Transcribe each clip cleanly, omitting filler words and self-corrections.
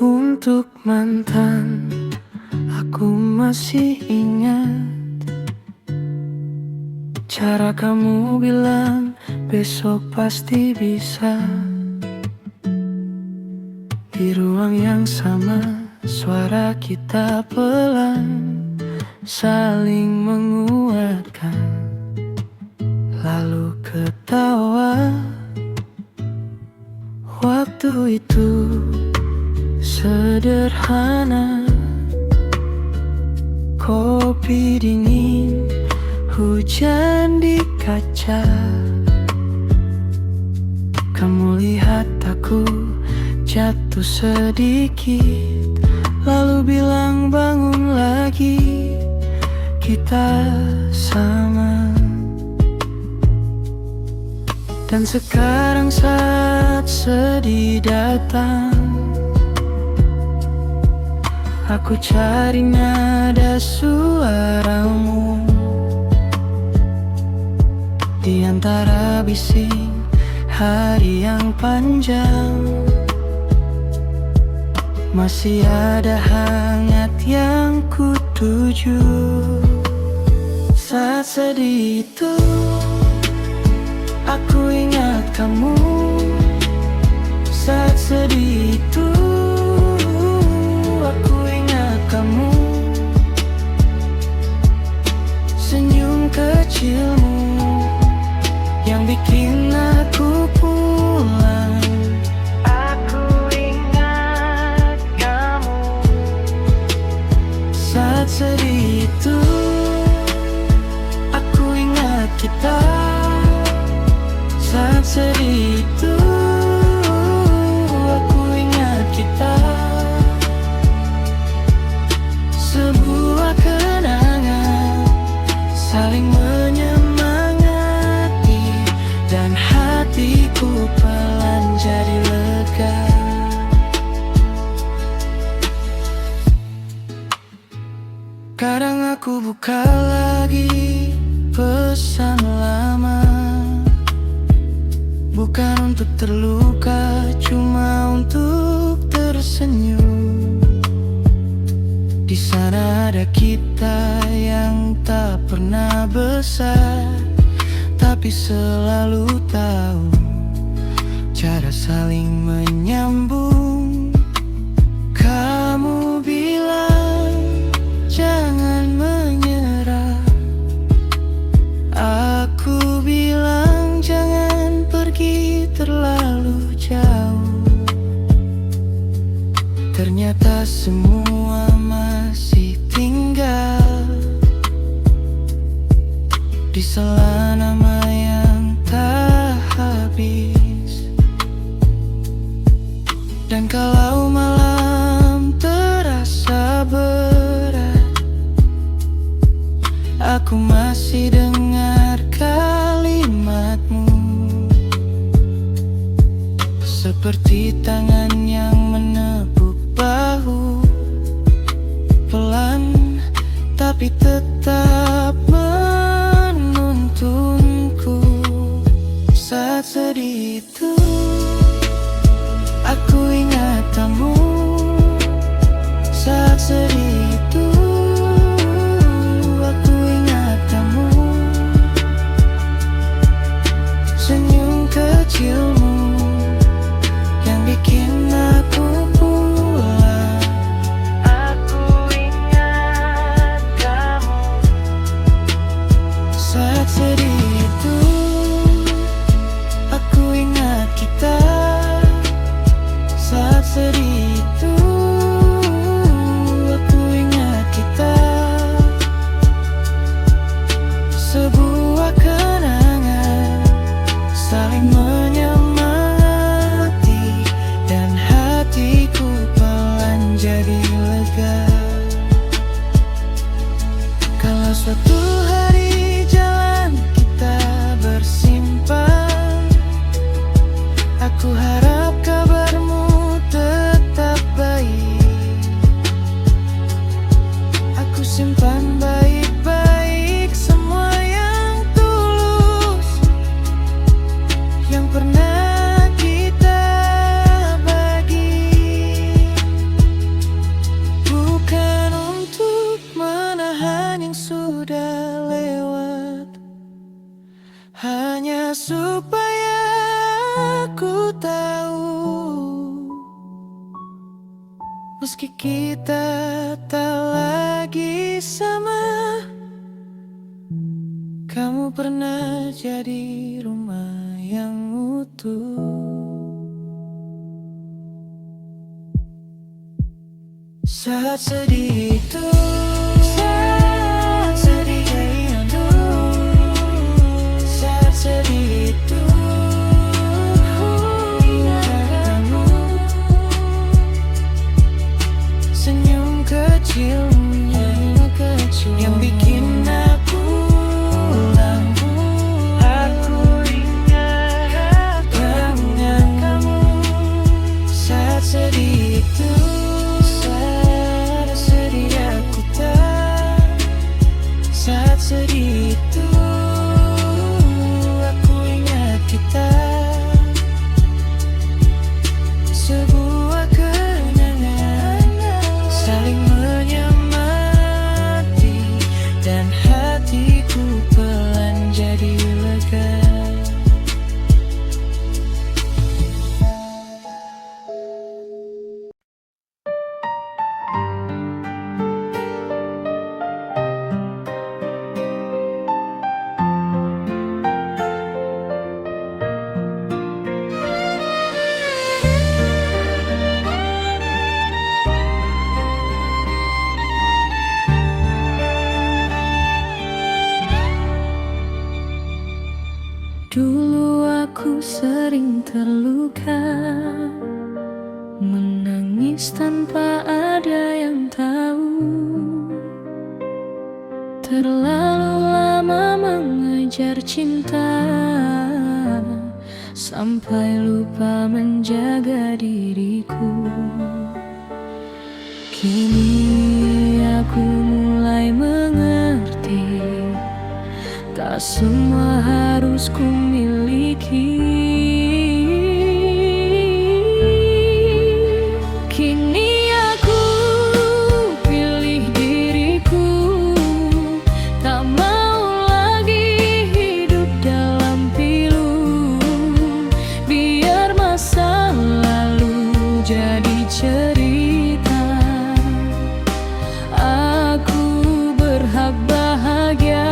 Untuk mantan, aku masih ingat cara kamu bilang besok pasti bisa. Di ruang yang sama, suara kita pelan saling menguatkan, lalu ketawa. Waktu itu sederhana, kopi dingin, hujan di kaca. Kamu lihat aku jatuh sedikit, lalu bilang bangun lagi, kita sama. Dan sekarang saat sedih datang, aku cari nada suaramu di antara bising hari yang panjang. Masih ada hangat yang kutuju. Saat sedih itu aku ingat kamu. Saat sedih itu aku ingat kamu. Senyum kecilmu yang bikin aku pulang. Aku ingat kamu. Saat sedih itu aku ingat kita. Saat sedih itu aku ingat kita. Sebuah kenangan saling menyemangati, dan hatiku pelan jadi lega. Kadang aku buka lagi pesan lama, bukan untuk terluka, cuma untuk tersenyum. Di sana ada kita yang tak pernah besar, tapi selalu tahu cara saling menyambung. Kamu bilang jangan menyerah, aku bilang jangan pergi terlalu jauh. Ternyata semua masih tinggal di sela nama yang tak habis. Dan kalau malam terasa berat, aku masih dengar kalimatmu, seperti tangan yang menepuk bahu, pelan tapi tetap menuntunku. Saat sedih itu aku ingat kamu. Saat sedih itu aku ingat kamu. Senyum kecilmu yang bikin aku pulang. Aku ingat kamu. Saat sedih itu aku ingat kita. Meski kita tak lagi sama, kamu pernah jadi rumah yang utuh. Saat sedih itu, saat sedih itu, saat sedih itu, ingat kamu, senyum kecilmu yang bikin aku pulang. Aku ingat kamu saat sedih itu. Saat sedih itu, aku ingat kita, sebuah kenangan saling menyemangati, dan hatiku pelan jadi lega. Dulu aku sering terluka, menangis tanpa ada yang tahu. Terlalu lama mengejar cinta, sampai lupa menjaga diriku. Kini aku mulai mengerti, tak semua harus ku miliki. Kini aku pilih diriku, tak mau lagi hidup dalam pilu. Biar masa lalu jadi cerita, aku berhak bahagia.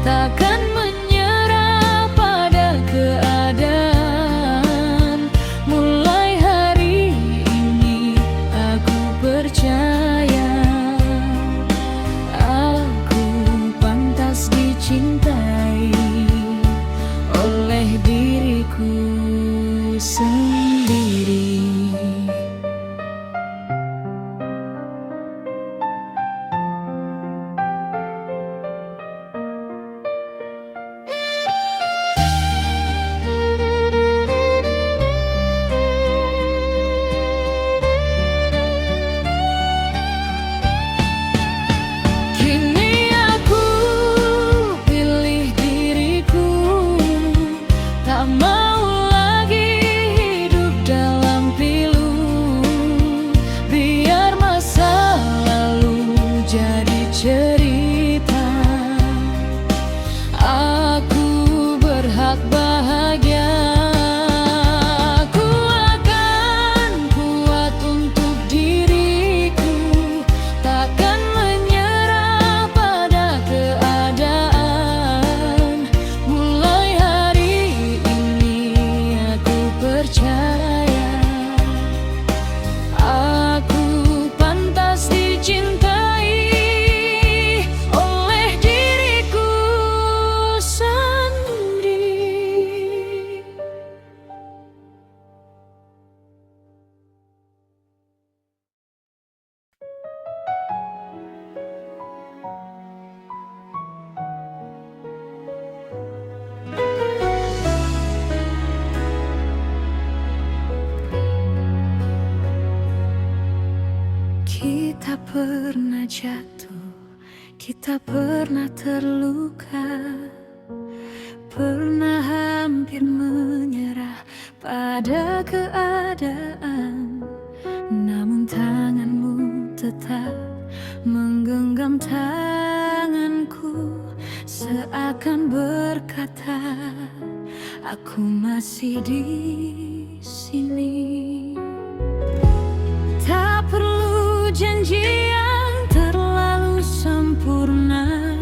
Takkan menyerah pada keadaan. Mulai hari ini aku percaya, aku pantas dicintai oleh diriku sendiri. Cerita, aku berhak bahagia. Aku akan kuat untuk diriku, takkan menyerah pada keadaan. Mulai hari ini aku percaya, aku pantas dicintai Kita pernah jatuh, kita pernah terluka, pernah hampir menyerah pada keadaan. Namun tanganmu tetap menggenggam tanganku, seakan berkata, aku masih di sini. Tak perlu janji yang terlalu sempurna,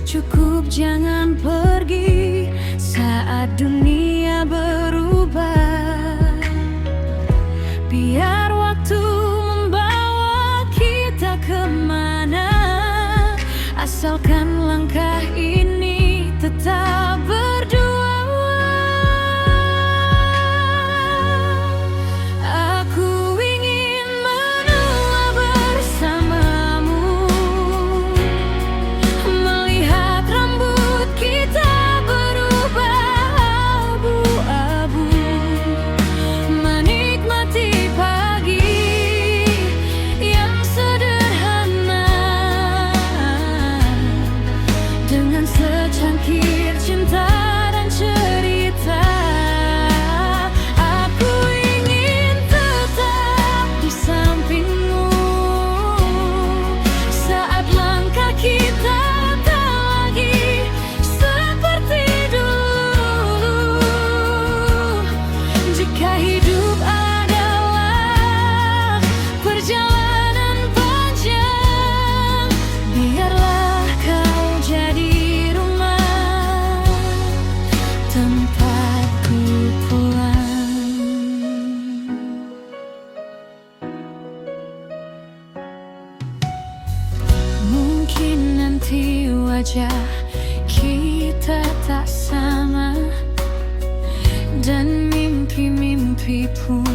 cukup jangan pergi saat dunia berubah. Biar waktu membawa kita kemana, asalkan langkah ini tetap berdua. Aku ingin menua bersamamu, melihat rambut kita berubah abu-abu, menikmati pagi yang sederhana dengan secangkir cinta dan cerita. Aku ingin tetap di sampingmu saat langkah kita tak lagi seperti dulu. Jika hidup adalah perjalanan panjang, biarlah kau jadi rumah tempatku pulang. Mungkin nanti wajah kita tak sama, dan mimpi-mimpi pun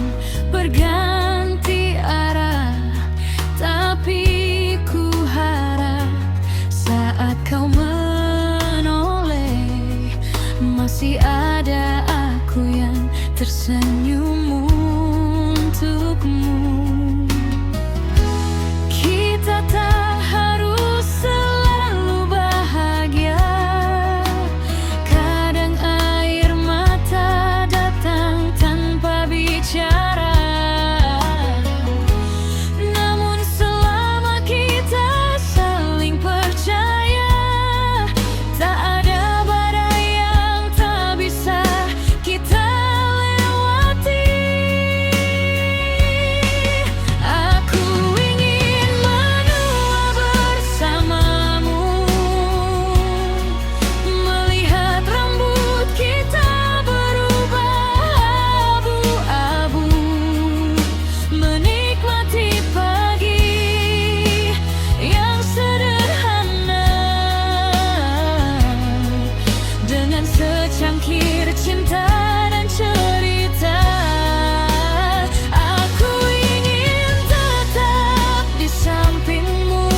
berganti arah. Tapi ku harap saat kau menoleh, masih ada aku yang tersenyum untukmu. Kita tak harus selalu bahagia, kadang air mata datang tanpa bicara. Namun selama kita saling percaya, tak ada badai yang tak bisa kita lewati. Aku ingin menua bersamamu, melihat rambut kita berubah abu-abu, menikmati pagi yang sederhana dengan secangkir cinta dan cerita. Aku ingin tetap di sampingmu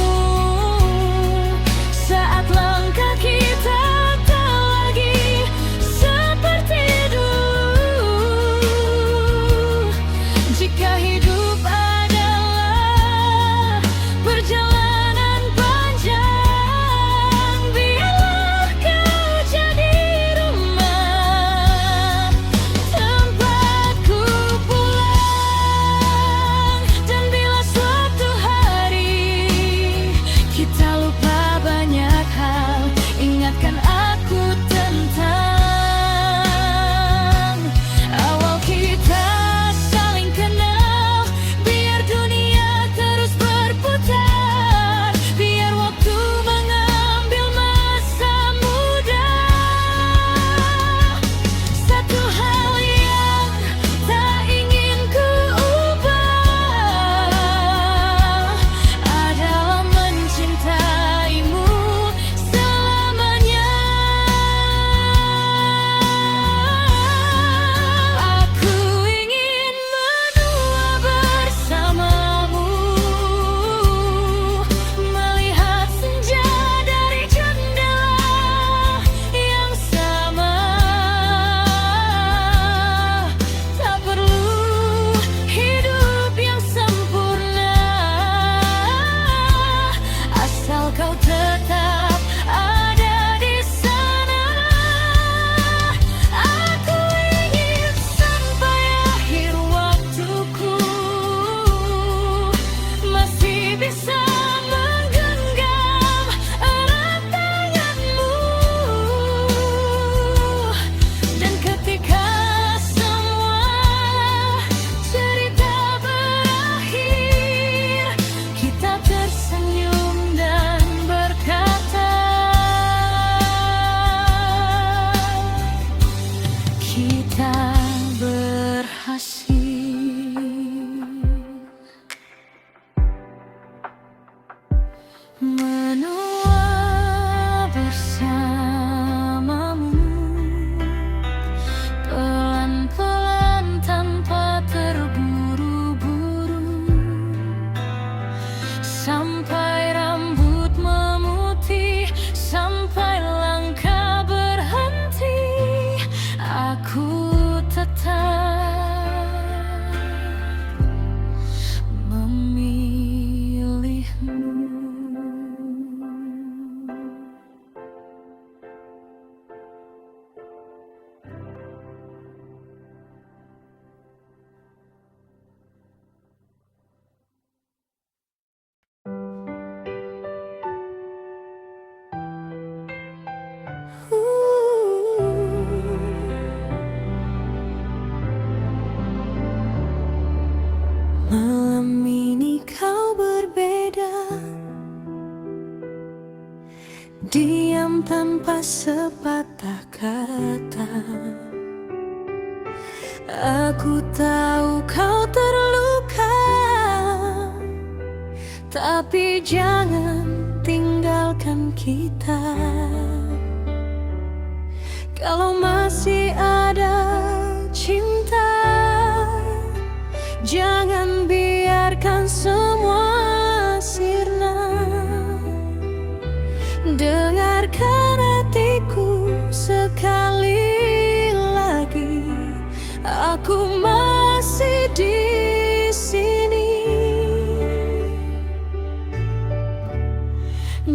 saat langkah kita tak lagi seperti dulu. Jika hidup adalah perjalanan panjang, biarlah kau jadi rumah tempatku pulang. Dan bila suatu hari kita lupa banyak hal, ingatkan aku tentang awal kita saling kenal. Biar dunia terus berputar, biar waktu mengambil masa muda. Satu hal yang tak ingin ku ubah adalah mencintaimu selamanya. tanpa sepatah kata. Aku tahu kau terluka, tapi jangan tinggalkan kita. Kalau masih ada cinta, jangan biarkan semua sirna. Dengarkan hatiku sekali lagi, aku masih di sini.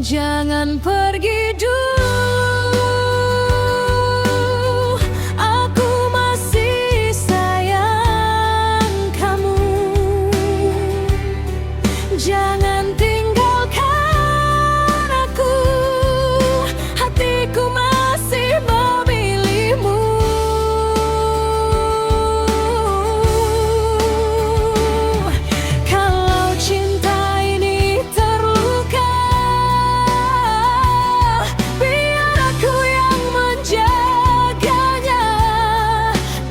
Jangan pergi dulu, aku masih sayang kamu. Jangan tinggalkan aku, hatiku masih memilihmu. Kalau cinta ini terluka, biar aku yang menjaganya.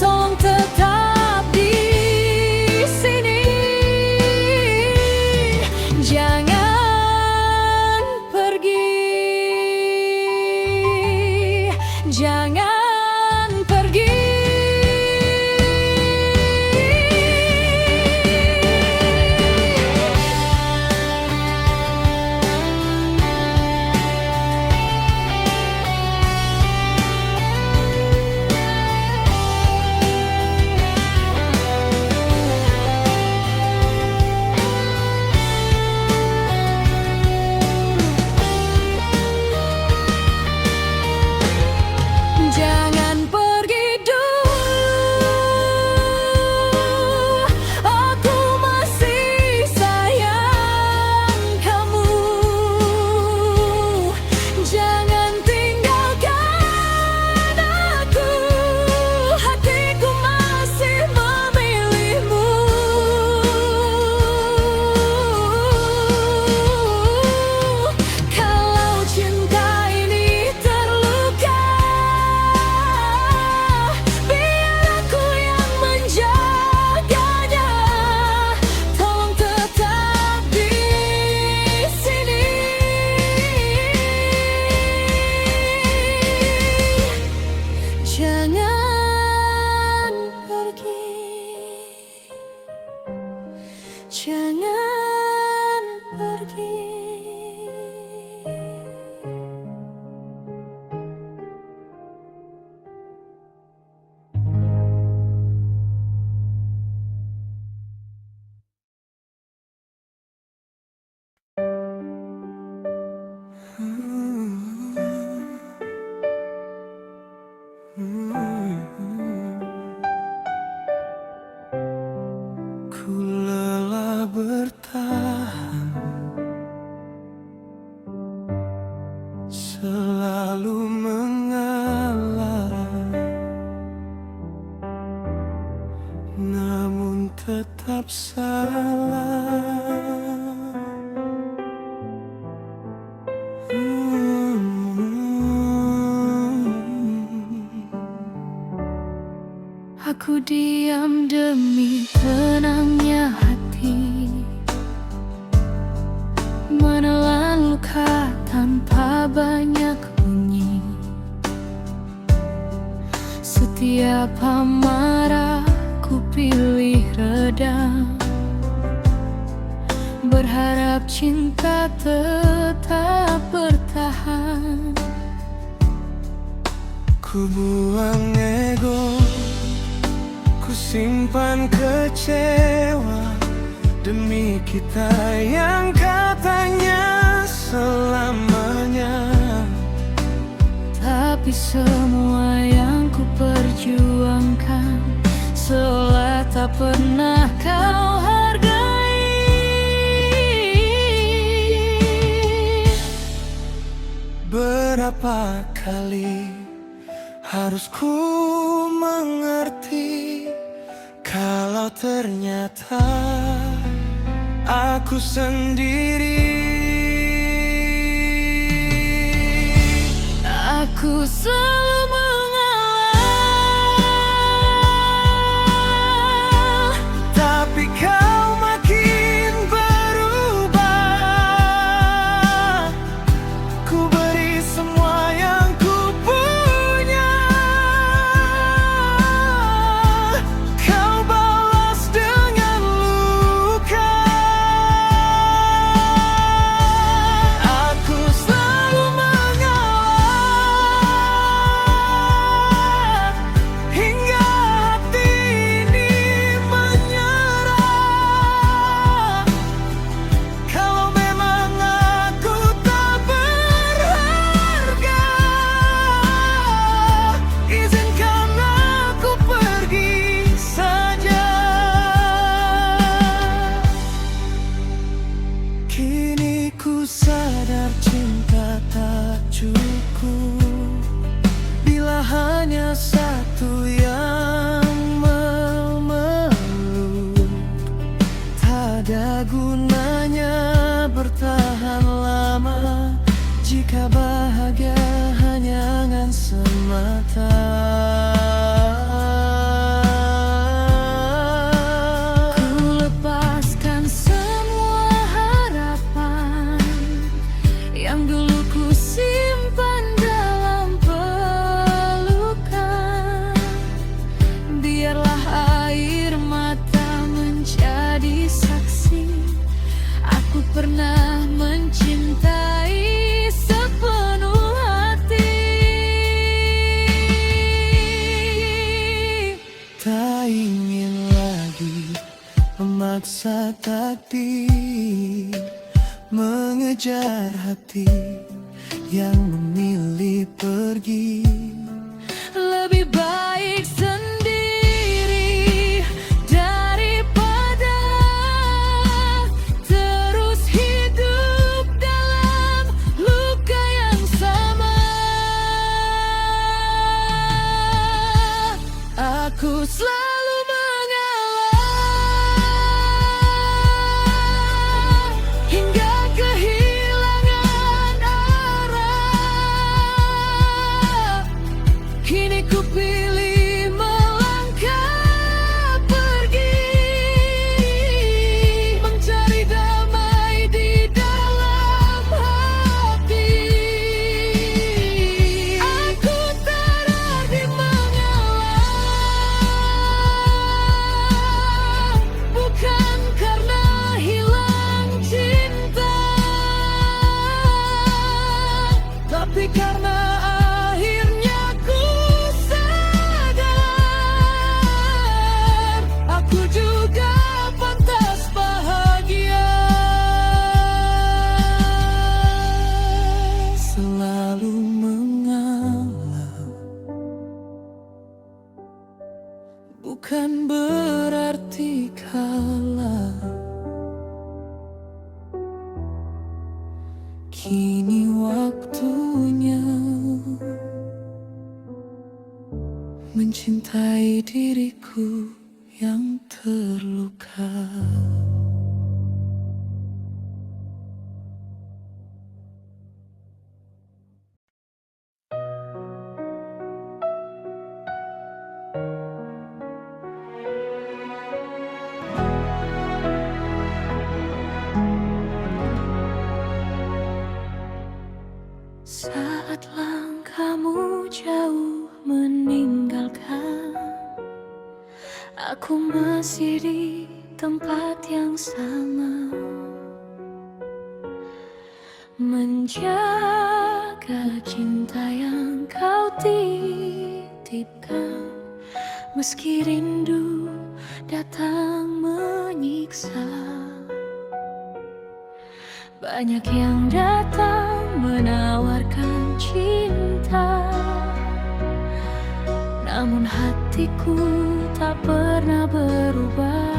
Tolong tetap di sini. Jangan pergi, jangan pergi. Jangan pergi dulu, aku masih sayang kamu. Jangan tinggalkan aku, hatiku masih memilihmu. Kalau cinta ini terluka, biar aku yang menjaganya. Tolong tetap di sini. Jangan pergi, jangan pergi. Ku lelah bertahan, selalu mengalah, namun tetap salah. Aku diam demi tenangnya hati, menelan luka tanpa banyak bunyi. Setiap amarah ku pilih redam, berharap cinta tetap bertahan. Ku buang ego, ku simpan kecewa demi kita yang katanya selamanya. Tapi semua yang ku perjuangkan seolah tak pernah kau hargai. Berapa kali harus ku mengerti kalau ternyata aku sendiri. Aku selalu mengalah, tapi kau makin berubah. Ku beri semua yang ku punya, kau balas dengan luka. Aku selalu mengalah hingga hati ini menyerah. Kalau memang aku tak berharga, izinkan aku pergi saja. Kini ku sadar cinta tak cukup bila hanya satu yang memeluk. Tak ada gunanya bertahan lama jika bahagia hanya angan semata. ku lepaskan semua harapan yang dulu ku simpan dalam pelukan. Biarlah air mata menjadi saksi, aku pernah mencintai sepenuh hati. Tak ingin lagi memaksa takdir, mengejar hati yang memilih pergi. Lebih baik sendiri daripada terus hidup dalam luka yang sama. Aku selalu mengalah hingga kehilangan arah. Kini ku pilih melangkah pergi, mencari damai di dalam hati. Aku tak lagi mengalah, bukan karena hilang cinta, tapi karena akhirnya ku sadar aku juga pantas bahagia. Selalu mengalah bukan berarti kalah. Kini waktunya mencintai diriku yang terluka. Saat langkahmu jauh meninggalkan, aku masih di tempat yang sama, menjaga cinta yang kau titipkan. Meski rindu datang menyiksa, banyak yang datang menawarkan cinta, namun hatiku tak pernah berubah.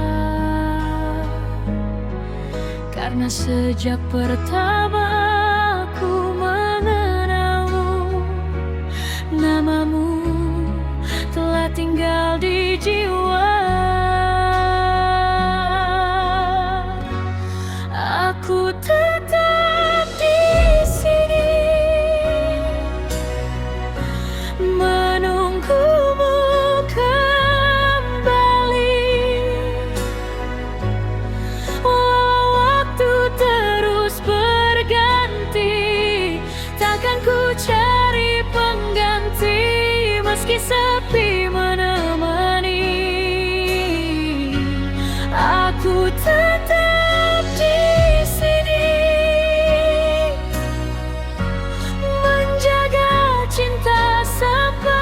Karena sejak pertama aku mengenalmu, namamu telah tinggal di jiwa. Aku tetap di sini menunggumu kembali. Walau waktu terus berganti, takkan ku cari pengganti, meski sepi menemani. Aku tetap di sini, menjaga cinta sampai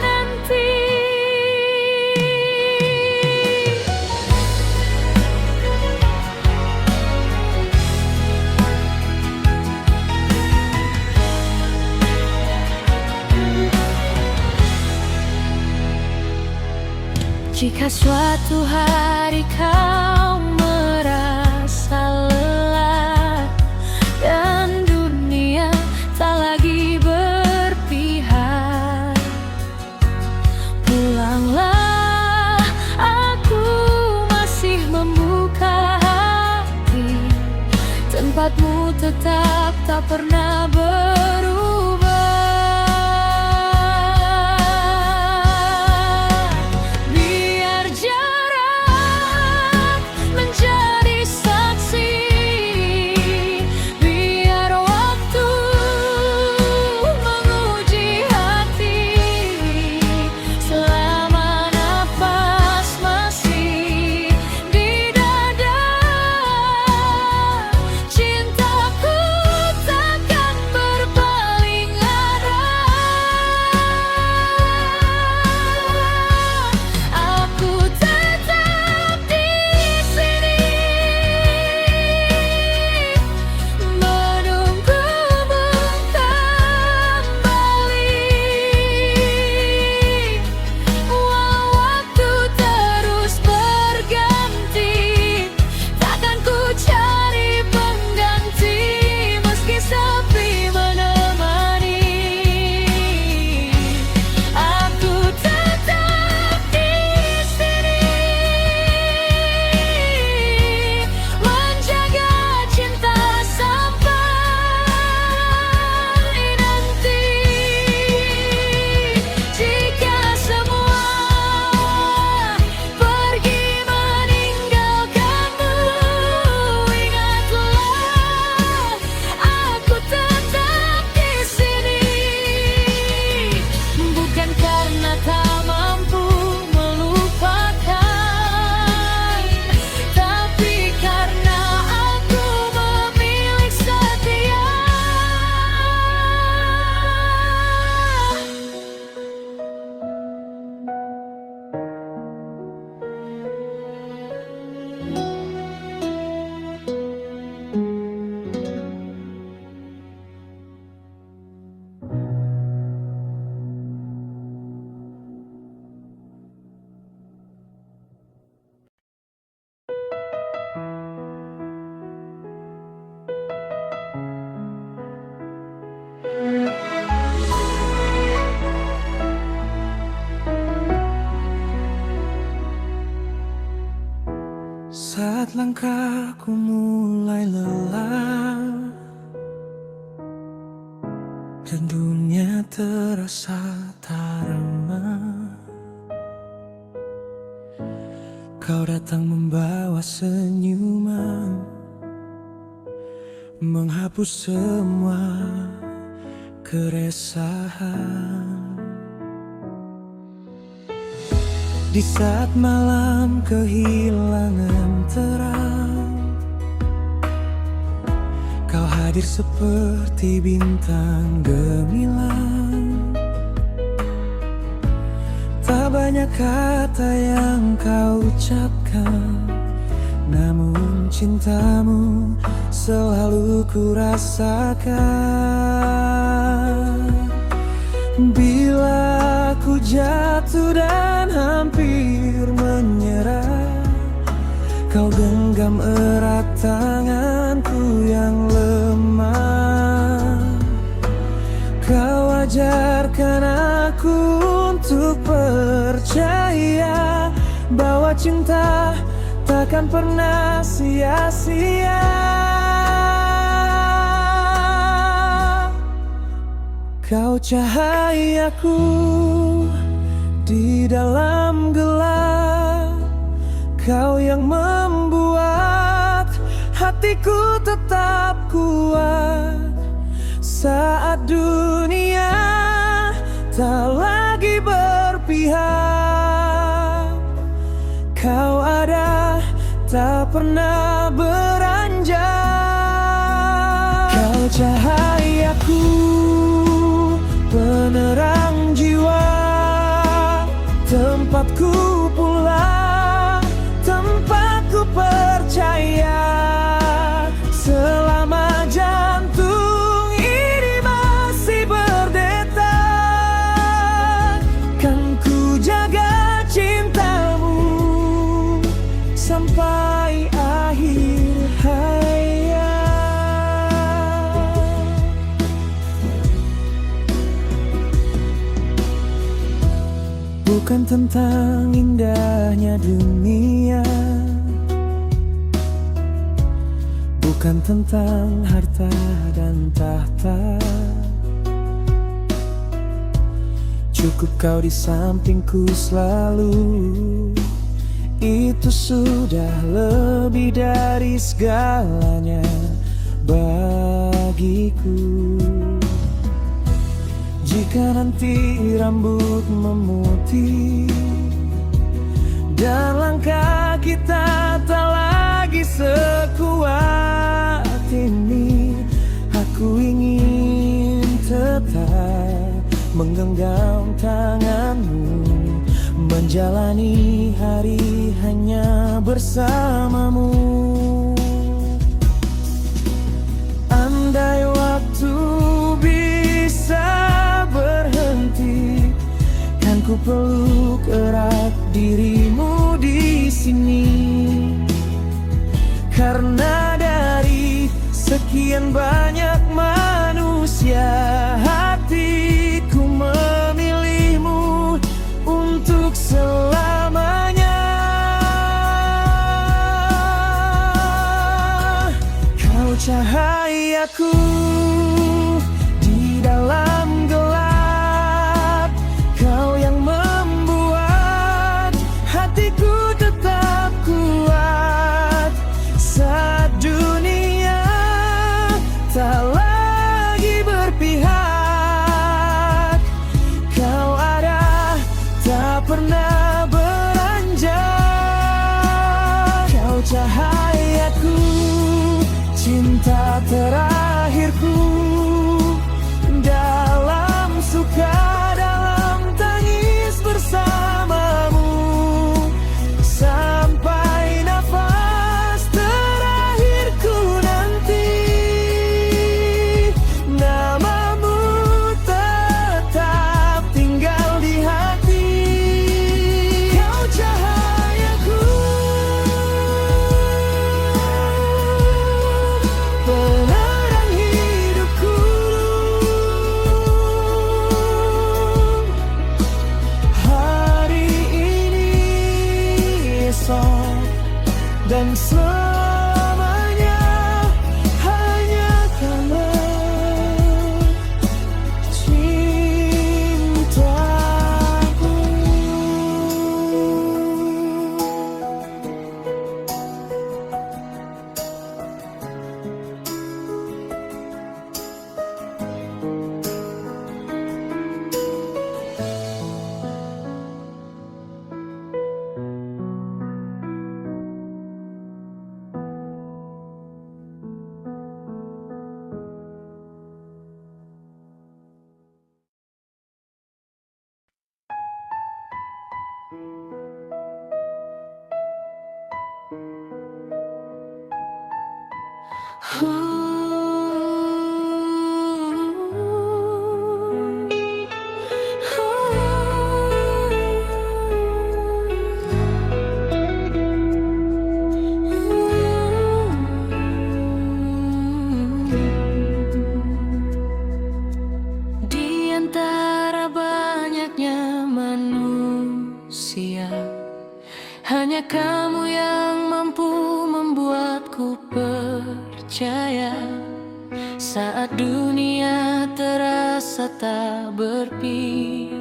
nanti. Jika suatu hari kau merasa lelah dan dunia tak lagi berpihak, pulanglah, aku masih membuka hati. Tempatmu tetap tak pernah berubah. Biar jarak menjadi saksi, biar waktu menguji hati. Selama nafas masih di dada, cintaku takkan berpaling arah. Aku tetap di sini, menunggumu kembali. Walau waktu terus berganti, takkan ku cari pengganti, meski sepi menemani. Aku tetap di sini, menjaga cinta sampai nanti. Jika semua pergi meninggalkanmu, ingatlah, aku tetap di sini. Bukan karena tak mampu melupakan, tapi karena aku memilih setia. Saat langkahku mulai lelah dan dunia terasa tak ramah, kau datang membawa senyuman, menghapus semua keresahan. Di saat malam kehilangan terang, kau hadir seperti bintang gemilang. Tak banyak kata yang kau ucapkan, namun cintamu selalu ku rasakan. Bila ku jatuh dan hampir menyerah, kau genggam erat tanganku yang lemah. Kau ajarkan aku untuk percaya bahwa cinta takkan pernah sia-sia. Kau cahayaku di dalam gelap, kau yang membuat hatiku tetap kuat saat dunia tak lagi berpihak. Kau ada, tak pernah beranjak. Kau cahayaku, penerang jiwa, tempatku pula, tempatku percaya. Selama jantung ini masih berdetak, kan ku jaga cintamu sampai akhir hayat. Bukan tentang indahnya dunia, bukan tentang harta dan tahta. Cukup kau di sampingku selalu, itu sudah lebih dari segalanya bagiku. Jika nanti rambut memutih dan langkah kita tak lagi sekuat ini, aku ingin tetap menggenggam tanganmu, menjalani hari hanya bersamamu. Andai waktu bisa berhenti, kan ku peluk erat dirimu di sini. Karena dari sekian banyak manusia, hatiku memilihmu untuk selamanya. Kau cahayaku di dalam gelap, kau yang membuat hatiku tetap kuat saat dunia tak lagi berpihak. Kau ada, tak pernah beranjak. Kau cahayaku, cinta terakhirku, dalam suka, dalam tangis bersamamu, sampai nafas terakhirku nanti. Namamu tetap tinggal di hati. Kau cahayaku, penerang hidupku. Hari ini, esok, dan selamanya hanya karena cintaku. Di antara banyaknya manusia, hanya kamu yang mampu membuatku percaya saat dunia terasa merasa tak berpihak.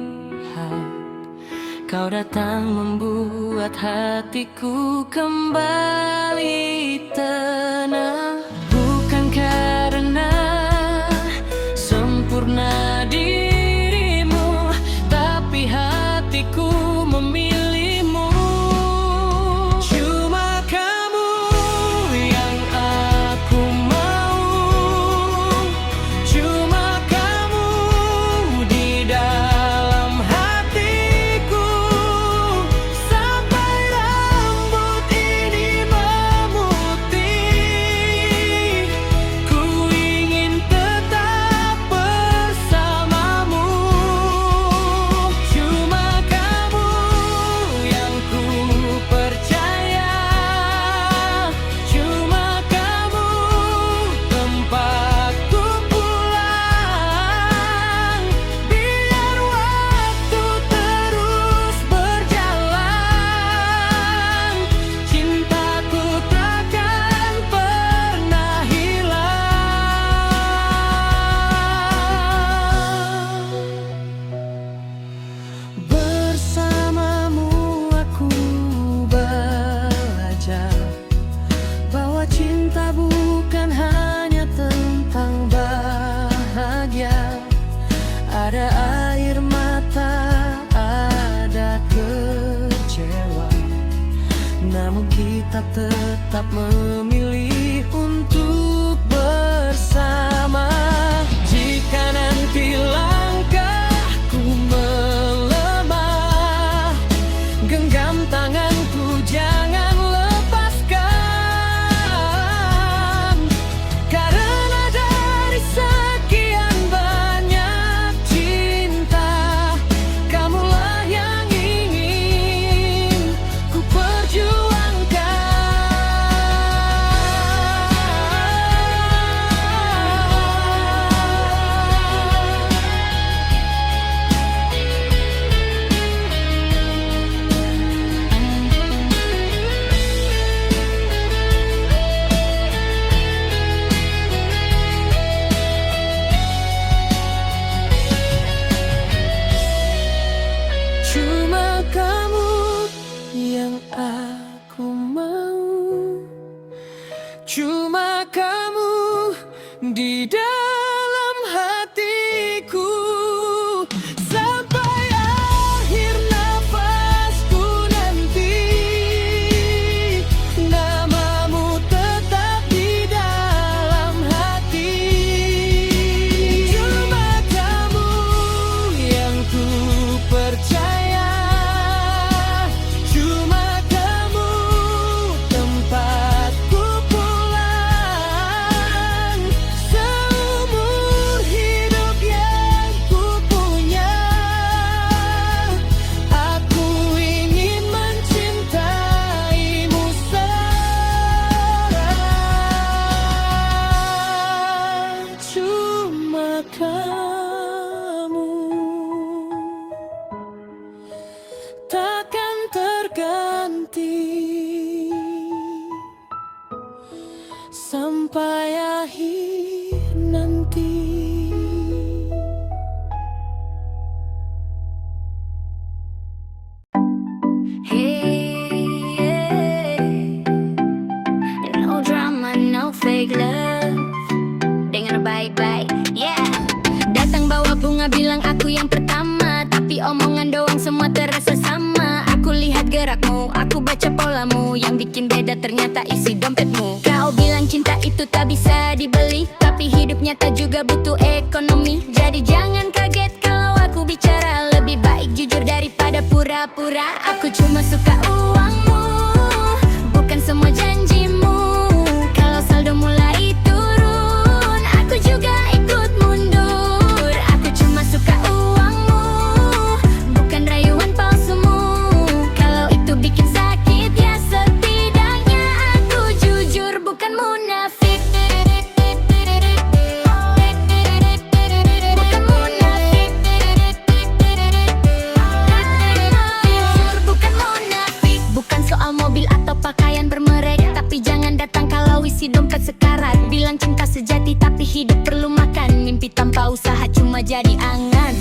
Kau datang membuat hatiku kembali tenang. Bukan karena sempurna dirimu, tapi hatiku memilihmu. Cuma kamu yang aku mau, cuma kamu di dalam hatiku. Sampai rambut ini memutih, ku ingin tetap bersamamu. Cuma kamu yang ku percaya, cuma kamu tempatku pulang. Biar waktu terus berjalan, cintaku takkan pernah hilang. Bersamamu aku belajar bahwa cinta bukan hanya tentang bahagia. Ada air mata, ada kecewa, namun kita tetap memilih untuk bersama. Jika nanti langkahku melemah, genggam tanganku, jangan lepaskan. Karena dari sekian banyak cinta, kamulah yang ingin ku perjuangkan. Cuma kamu yang aku mau, cuma kamu di dalam hatiku. Sampai akhir nafasku nanti, namamu tetap di dalam hati. Cuma kamu yang ku percaya, cuma kamu tempatku pulang. Seumur hidup yang ku punya, aku ingin mencintaimu serang. Cuma kamu takkan terganti sampai akhir nanti. Hey, no drama, no fake love. Dengar baik-baik, yeah. Datang bawa bunga bilang aku yang pertama, tapi omongan doang semua terasa sama. Aku lihat gerakmu, aku baca polamu, yang bikin beda ternyata isi dompetmu. Kau bilang cinta itu tak bisa dibeli, tapi hidup nyata juga butuh ekonomi. Jadi jangan kaget kalau aku bicara, lebih baik jujur daripada pura-pura. Aku cuma suka uangmu, bukan semua janjimu. Kalau saldo mulai turun, aku juga ikut mundur. Aku cuma suka uangmu, bukan rayuan palsumu. Kalau itu bikin sakit, ya setidaknya aku jujur, bukan munafik. Bukan munafik. Jujur, bukan munafik. lebih angan.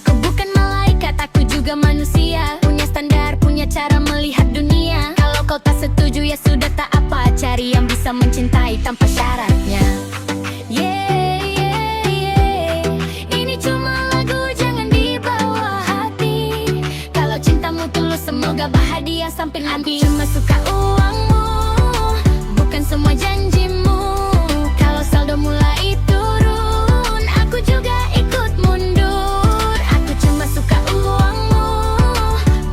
Aku bukan malaikat, aku juga manusia. Punya standar, punya cara melihat dunia. Kalau kau tak setuju ya sudah tak apa. Cari yang bisa mencintai tanpa syaratnya. Yeah, yeah, yeah. Ini cuma lagu, jangan dibawa hati. Kalau cintamu tulus semoga bahagia sampai nanti. Cuma suka uangmu, bukan semua janjimu. Kalau saldo mulai turun, aku juga ikut mundur. Aku cuma suka uangmu,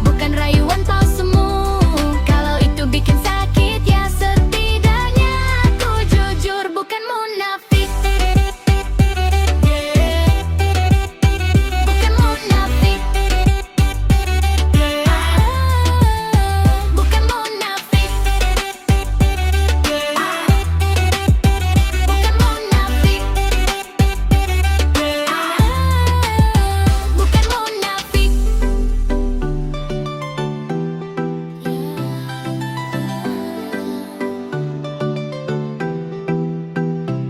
bukan rayuan palsumu. Kalau itu bikin sakit ya setidaknya aku jujur, bukan munafik. Bukan munafik. Bukan munafik. Bukan munafik. Bukan munafik.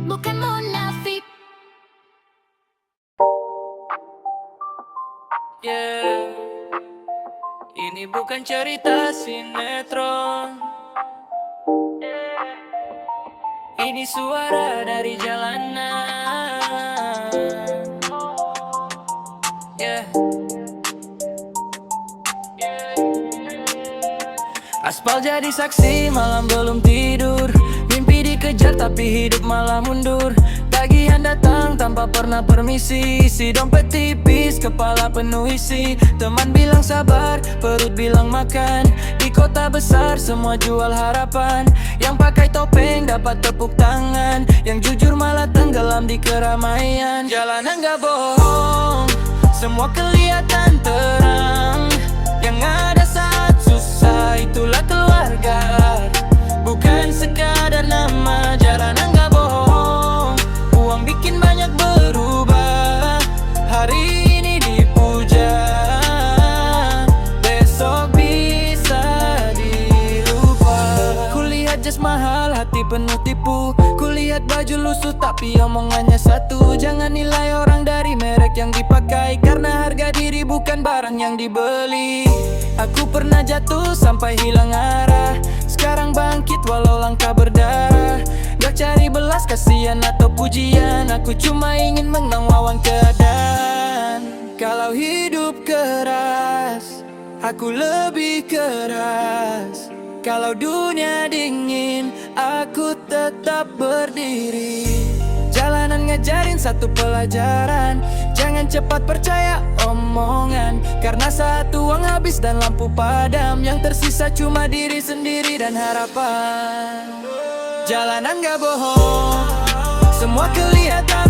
Bukan munafik. Yeah. Ini bukan cerita sinetron. Ini suara dari jalanan. Yeah. Aspal jadi saksi, malam belum tidur. Mimpi dikejar tapi hidup malah mundur. Tagihan datang tanpa pernah permisi. Si dompet tipis, kepala penuh isi. Teman bilang sabar, perut bilang makan. Di kota besar semua jual harapan. Yang pakai topeng dapat tepuk tangan. Yang jujur malah tenggelam di keramaian. Jalanan gak bohong, semua kelihatan terang. Yang ada saat susah itulah keluarga, bukan sekadar nama. Jalanan gak bohong, uang bikin banyak berubah. Hari ini dipuja, besok bisa dilupa. Kulihat jas mahal, hati penuh tipu. Kulihat baju lusuh tapi omongannya satu. Jangan nilai orang dari merek yang dipakai, karena harga diri bukan barang yang dibeli. Aku pernah jatuh sampai hilang arah. Sekarang bangkit walau langkah berdarah. Gak cari belas kasihan atau pujian. Aku cuma ingin menang lawan keadaan. Kalau hidup keras, aku lebih keras. Kalau dunia dingin, aku tetap berdiri. Jalanan ngajarin satu pelajaran, jangan cepat percaya omongan. Karena saat uang habis dan lampu padam, yang tersisa cuma diri sendiri dan harapan. Jalanan gak bohong, semua kelihatan